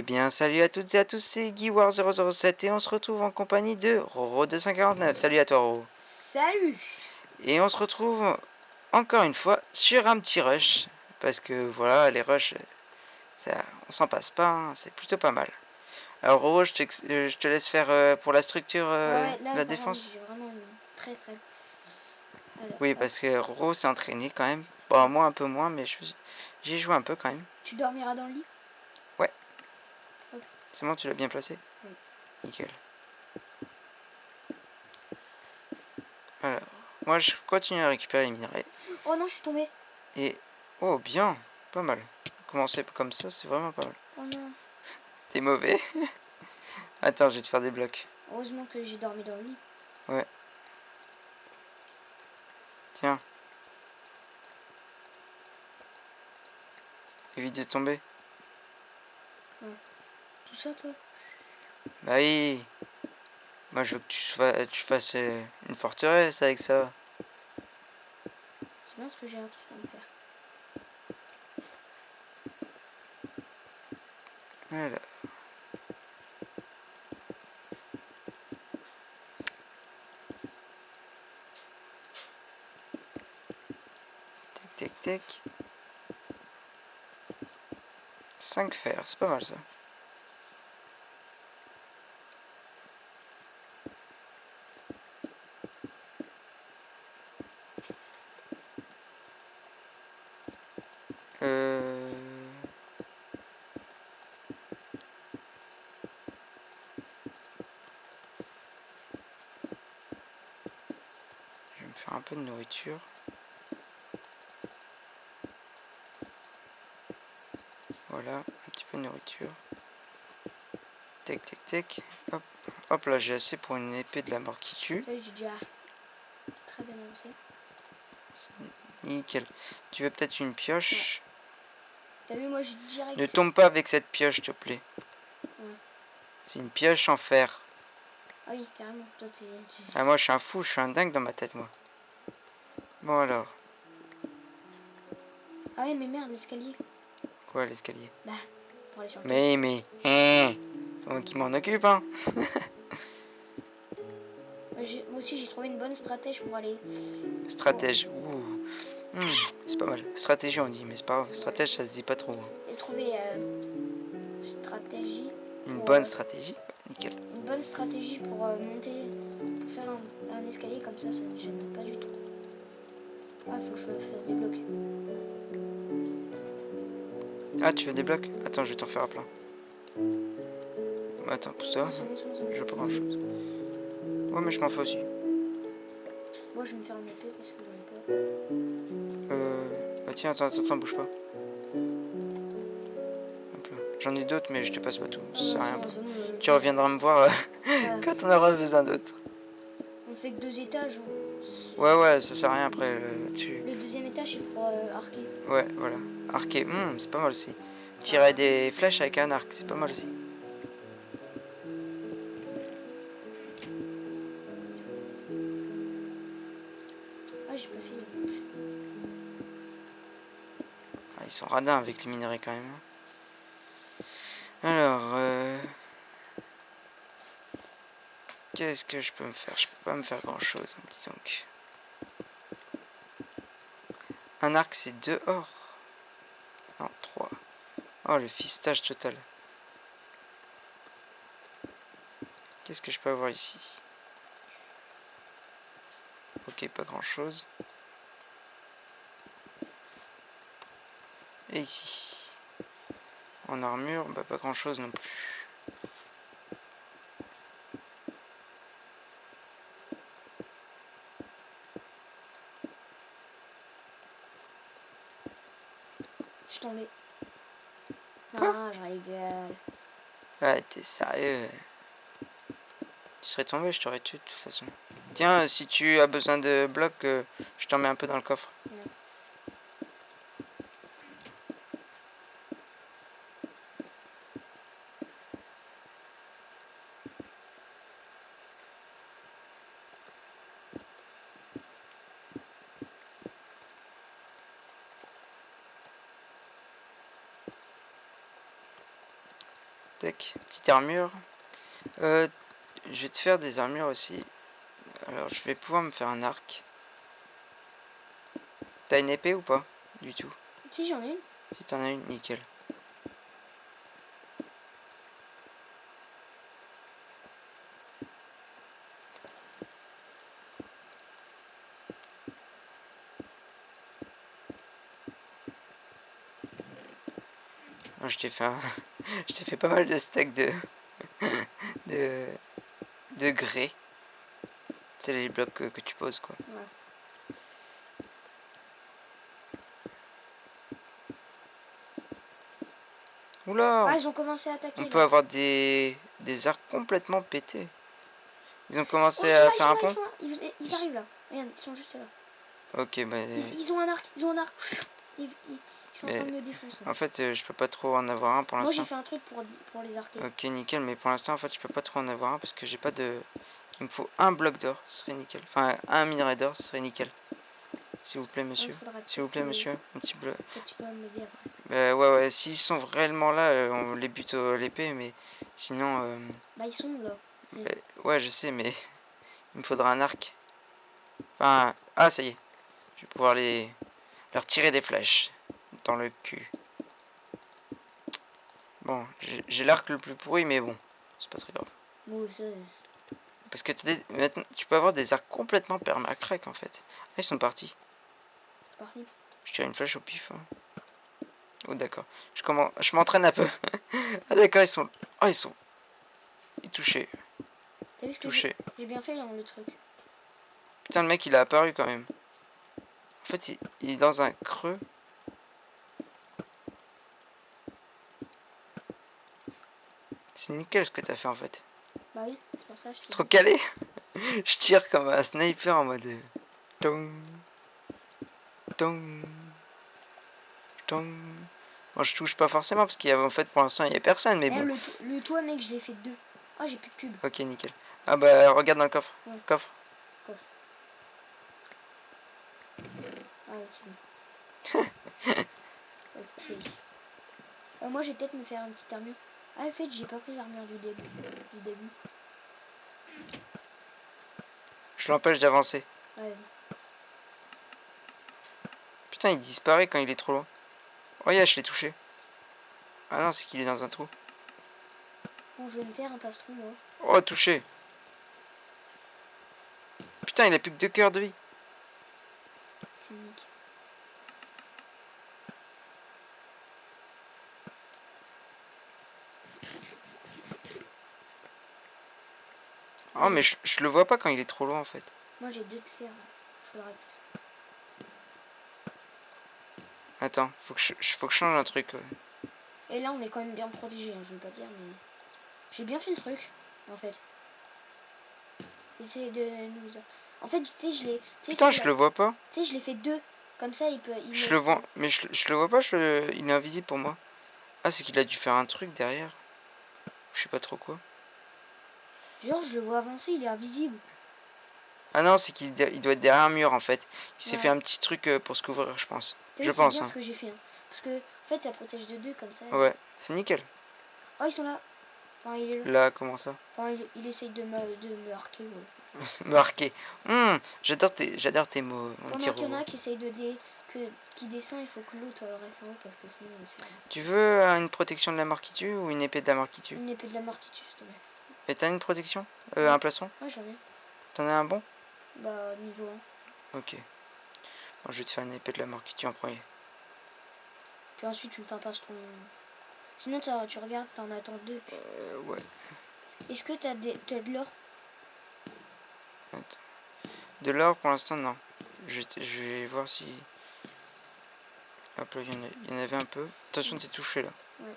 bien, salut à toutes et à tous, c'est GuiWar007 et on se retrouve en compagnie de Roro249. Salut à toi, Roro. Salut. Et on se retrouve encore une fois sur un petit rush. Parce que voilà, les rushs, ça, on s'en passe pas, hein, c'est plutôt pas mal. Alors, Roro, je te laisse faire pour la structure Ouais, là, la par contre, défense. j'ai vraiment une très. Alors, Oui, hop. parce que Roro s'est entraîné quand même. Bon, moi un peu moins, mais j'y joue un peu quand même. Tu dormiras dans le lit? Ouais. Ok. C'est bon, tu l'as bien placé? Oui. Nickel. Alors, moi je continue à récupérer les minerais. Oh non, je suis tombée. Et... Oh, bien. Pas mal. Commencer comme ça, c'est vraiment pas mal. Oh non. T'es mauvais. Attends, je vais te faire des blocs. Heureusement que j'ai dormi dans le lit. Ouais. Tiens. Évite de tomber. Ouais. Tout ça, toi? Bah oui. Moi, je veux que tu fasses une forteresse avec ça. C'est bien ce que j'ai l'intention de faire. Voilà. Tac, tac, tac. 5 fers, c'est pas mal ça. Euh... Je vais me faire un peu de nourriture. Voilà, un petit peu de nourriture. Tac, tac, tac. Hop, hop là, j'ai assez pour une épée de la mort qui tue. Ça, j'ai déjà très bien avancé. Nickel. Tu veux peut-être une pioche? T'as vu, moi, je direct. Ne tombe pas avec cette pioche, s'il te plaît. Ouais. C'est une pioche en fer. Ah oui, carrément. Toi, t'es. Ah, moi, je suis un fou, je suis un dingue dans ma tête, moi. Bon, alors. Ah ouais, mais merde, l'escalier. Quoi, l'escalier? Bah, pour aller sur le toit. Mais, c'est moi qui m'en occupe, hein. Moi aussi, j'ai trouvé une bonne stratège pour aller. Stratège, ouh. C'est pas mal. Stratégie, on dit, mais c'est pas grave. Stratège, ça se dit pas trop. Hein. J'ai trouvé stratégie. Une Pour, bonne stratégie, nickel. une bonne stratégie pour monter, pour faire un escalier comme ça ne gêne pas du tout. Ah, faut que je me fasse des blocs. Ah, tu veux des blocs? Attends, je vais t'en faire à plein. Attends, pousse-toi. C'est bon, Je veux pas grand chose. Ouais, mais je m'en fais aussi. Moi, je vais me faire une épée parce que j'en ai pas. Bah tiens, attends, bouge pas. J'en ai d'autres, mais je te passe pas tout. Ça sert à rien. Tu reviendras me voir quand on aura besoin d'autres. On fait que 2 étages. Ouais, ça sert à rien après là-dessus. Le deuxième étage, c'est pour arquer. Ouais, voilà. Arquer, c'est pas mal aussi. Tirer des flèches avec un arc, c'est pas mal aussi. Ah, j'ai pas fini. Ah, ils sont radins avec les minerais quand même. Alors, qu'est-ce que je peux me faire? Je peux pas me faire grand chose, hein, disons que. Un arc, c'est 2 or. Non, 3. Oh, le fistage total. Qu'est-ce que je peux avoir ici? Ok, pas grand chose. Et ici? En armure, bah pas grand chose non plus. Je suis tombée. Quoi? Non, je rigole. Ah, t'es sérieux? Tu serais tombé, je t'aurais tué de toute façon. Tiens, si tu as besoin de blocs, je t'en mets un peu dans le coffre. Ouais. tac. Petite armure. Je vais te faire des armures aussi. Alors, je vais pouvoir me faire un arc. T'as une épée ou pas? Du tout. Si, j'en ai une. Si t'en as une, nickel. Moi, je t'ai fait je t'ai fait pas mal de stacks de, de grès. C'est les blocs que tu poses, quoi. Ouais. Oula! Ah, ils ont commencé à attaquer. On Là. peut avoir des arcs complètement pétés. Ils ont Oh, commencé ils sont à là, ils faire sont un là, ils pont? sont là. Ils arrivent là. Regarde, ils sont juste là. Ok, bah... Ils ont un arc, ils ont un arc. Ils sont en train Mais de me défoncer. en fait, je peux pas trop en avoir un pour Moi, j'ai l'instant. fait un truc pour les arquer. Ok, nickel, mais pour l'instant, en fait, je peux pas trop en avoir un parce que j'ai pas de... Il me faut un bloc d'or, ce serait nickel. Enfin, un minerai d'or, ce serait nickel. S'il vous plaît, monsieur. S'il vous plaît, monsieur, un petit bloc. Tu peux m'aider après. Bah, ouais, s'ils sont réellement là, on les bute à l'épée, mais sinon... Bah, ils sont là. bah, ouais, je sais, mais il me faudra un arc. Enfin, ah, ça y est. Je vais pouvoir leur tirer des flèches dans le cul. Bon, j'ai l'arc le plus pourri, mais bon, c'est pas très grave. Moi, ça... Parce que maintenant, tu peux avoir des arcs complètement perma-crack en fait. Ah, ils sont partis. C'est parti. Je tire une flèche au pif. Hein. Oh d'accord. Je m'entraîne un peu. Ah d'accord, ils sont... Oh, ils sont... Ils touchaient. T'as vu ce que Touchés. j'ai bien fait là, le truc. Putain, le mec, il a apparu quand même. En fait, il est dans un creux. C'est nickel ce que t'as fait en fait. Bah oui, c'est pour ça. C'est trop calé. Je tire comme un sniper en mode... Tong. Tong. Tong. Bon, je touche pas forcément parce qu'il y avait en fait pour l'instant il y a personne, mais Eh, bon. le toit, mec, je l'ai fait 2. Ah, j'ai plus de cubes. Ok, nickel. Ah bah regarde dans le coffre. Ouais. Coffre. Coffre. Ah ouais, c'est bon. Ok. Moi, je vais peut-être me faire une petite armure. Ah, en fait, j'ai pas pris l'armure du début. Je l'empêche d'avancer. Ah, vas-y. Putain, il disparaît quand il est trop loin. Oh yeah, je l'ai touché. Ah non, c'est qu'il est dans un trou. Bon, je vais me faire un plastron, moi. Oh, touché. Putain, il a plus que 2 cœurs de vie. Tu me niques. Oh, mais je le vois pas quand il est trop loin en fait. Moi, j'ai 2 de fer. Faudrait plus. Attends, faut que je change un truc. Et là, on est quand même bien protégé, hein, je veux pas dire, mais... J'ai bien fait le truc, en fait. J'essaie de nous... En fait, tu sais, je l'ai... Putain, je le vois pas. Tu sais, je l'ai fait 2. Comme ça, il peut... Je le vois, mais je le vois pas, il est invisible pour moi. Ah, c'est qu'il a dû faire un truc derrière. Je sais pas trop quoi. Genre, je le vois avancer, il est invisible. Ah non, c'est qu'il doit être derrière un mur en fait. Il s'est Ouais. fait un petit truc pour se couvrir, je pense. Je C'est pense. bien Hein. ce que j'ai fait. Hein. Parce que, en fait, ça protège de 2 comme ça. Ouais, c'est nickel. Oh, ils sont là. Enfin, il est là. Là, comment ça? Enfin, il essaye de me harker. Ouais. Marqué. J'adore tes mots, mon petit Pendant qu'il y en robot. a qui essaye qui descend, il faut que l'autre reste en haut parce que sinon c'est... Tu veux une protection de la mort qui tue ou une épée de la mort qui tue? Une épée de la mort qui tue, s'il te plaît. Et t'as une protection? Ouais. Un plastron? Ouais, j'en ai. T'en as un bon? Bah, niveau 1. Ok. Bon, je vais te faire une épée de la mort qui tue en premier. Puis ensuite, tu me fais un plastron. Sinon, tu regardes, t'en attends 2. Ouais. Est-ce que t'as de l'or? Attends. De l'or pour l'instant, non. Je vais voir si... Hop là, il y en avait un peu. Attention, t'es touché là. Ouais.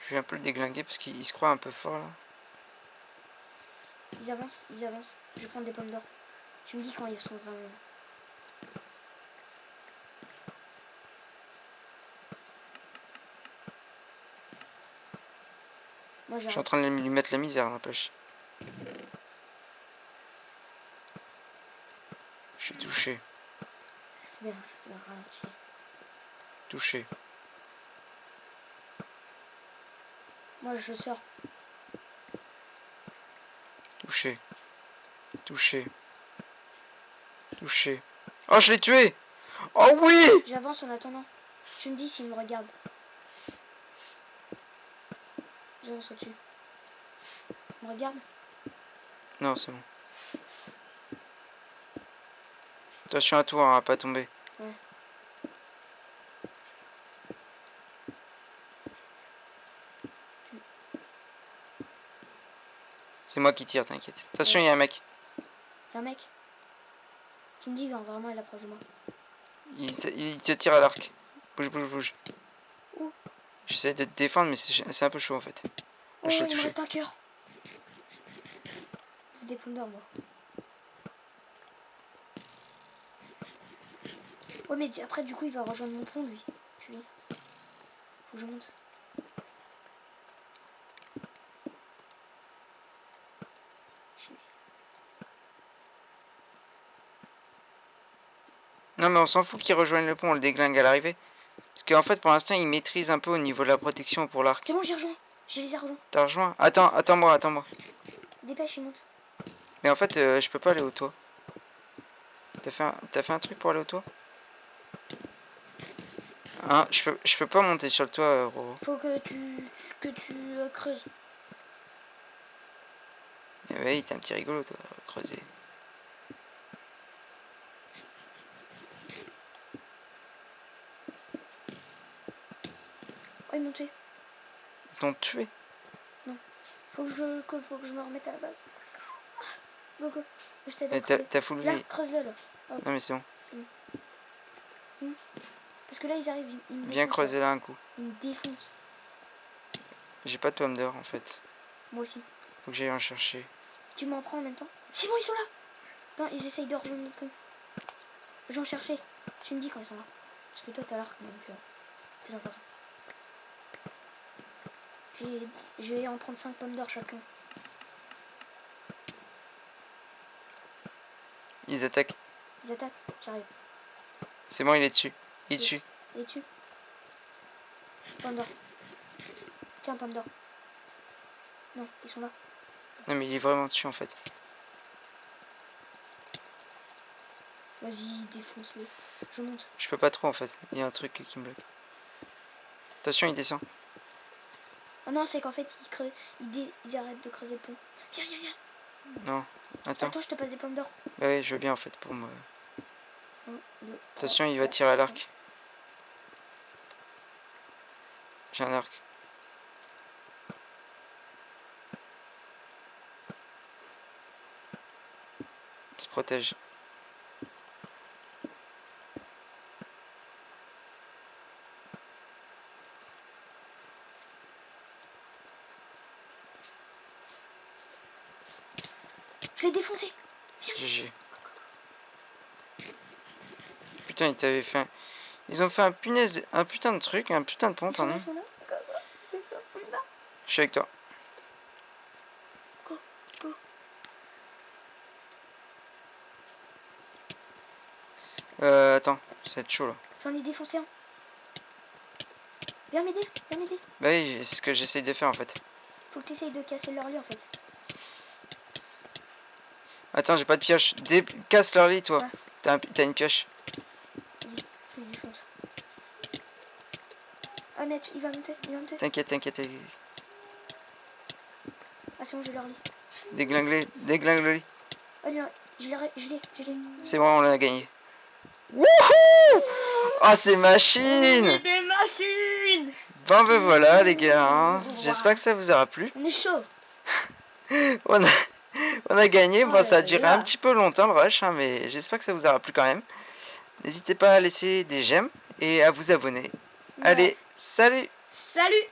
Je vais un peu le déglinguer parce qu'il se croit un peu fort là. Ils avancent. Je vais prendre des pommes d'or. Tu me dis quand ils sont vraiment là. Moi, Je suis en train de lui mettre la misère, n'empêche. Je suis touché. C'est bien ralenti. Touché. Moi, je sors. Touché. Touché. Touché. Oh, je l'ai tué! Oh oui! J'avance en attendant. Tu me dis s'il me regarde. J'avance au-dessus. Il me regarde? Non, c'est bon. Attention à toi, hein, à pas tomber. Ouais. C'est moi qui tire, t'inquiète. Attention, il y a un mec. Il y a un mec. Tu me dis quand vraiment il approche de moi. Il te tire à l'arc. Bouge, bouge, bouge. Où? J'essaie de te défendre, mais c'est un peu chaud en fait. Oh, Je l'ai il me touché. reste un cœur. C'est des pommes d'or, moi. Ouais, mais après, du coup, il va rejoindre mon pont, lui. Faut que je monte. Non, mais on s'en fout qu'il rejoigne le pont, on le déglingue à l'arrivée. Parce qu'en fait, pour l'instant, il maîtrise un peu au niveau de la protection pour l'arc. C'est bon, j'ai rejoint. J'ai les ai rejoints. T'as rejoint? Attends-moi, attends-moi. Dépêche, il monte. Mais en fait, je peux pas aller au toit. T'as fait un truc pour aller au toit? Hein, je peux pas monter sur le toit, Roro. Faut que tu creuses. Eh oui, t'es un petit rigolo, toi, creuser. Oh, ils m'ont tué. Ils t'ont tué? Faut que je me remette à la base. Go, go. Je t'aide à T'as creuser. full Là, vie. creuse-le, là. Hop. Non, mais c'est bon. Parce que là, ils arrivent, ils me Viens défoncent. creuser Là. là un coup. Ils me défoncent. J'ai pas de pomme d'or en fait. Moi aussi. Faut que j'aille en chercher. Tu m'en prends en même temps? C'est bon, ils sont là. Attends, ils essayent de rejoindre notre pont. J'en cherchais. Tu me dis quand ils sont là. Parce que toi, t'as l'arc, donc plus important. Je vais en prendre 5 pommes d'or chacun. Ils attaquent. Ils attaquent. J'arrive. C'est bon, il est dessus. Il est dessus. Et tu? Pomme d'or. Tiens, pomme d'or. Non, ils sont là. Non, mais il est vraiment dessus en fait. Vas-y, défonce-le. Je monte. Je peux pas trop en fait. Il y a un truc qui me bloque. Attention, il descend. Ah non, c'est qu'en fait, ils arrêtent de creuser le pont. Viens, viens, viens. Non. Attends. Attends, je te passe des pommes d'or. Bah oui, je veux bien en fait pour me. 1, 2, Attention, il va tirer à l'arc. J'ai un arc. Il se protège. Je l'ai défoncé. GG. Putain, ils t'avaient fait. Ils ont fait un putain de truc, un putain de pont, Ils sont là, pardon. ils sont là. Go, go, go, go, on y va. Je suis avec toi. Go, go. Attends, ça va être chaud là. J'en ai défoncé un. Viens m'aider, viens m'aider. Bah oui, c'est ce que j'essaye de faire en fait. Faut que tu essayes de casser leur lit en fait. Attends, j'ai pas de pioche. Casse leur lit, toi. Ouais. T'as une pioche. Vas-y, je les défonce. Ah mais il va me tuer, il va me tuer. T'inquiète, t'inquiète. Ah c'est bon, j'ai leur lit. Déglingue le lit. Ah, je l'ai. C'est bon, on l'a gagné. Wouhou! Oh, c'est machine! des machines. Bon, ben voilà, les gars. Hein. J'espère que ça vous aura plu. On est chaud. On a gagné. Bon, ça a duré là. un petit peu longtemps le rush, hein, mais j'espère que ça vous aura plu quand même. N'hésitez pas à laisser des j'aime et à vous abonner. Ouais. Allez, salut! Salut.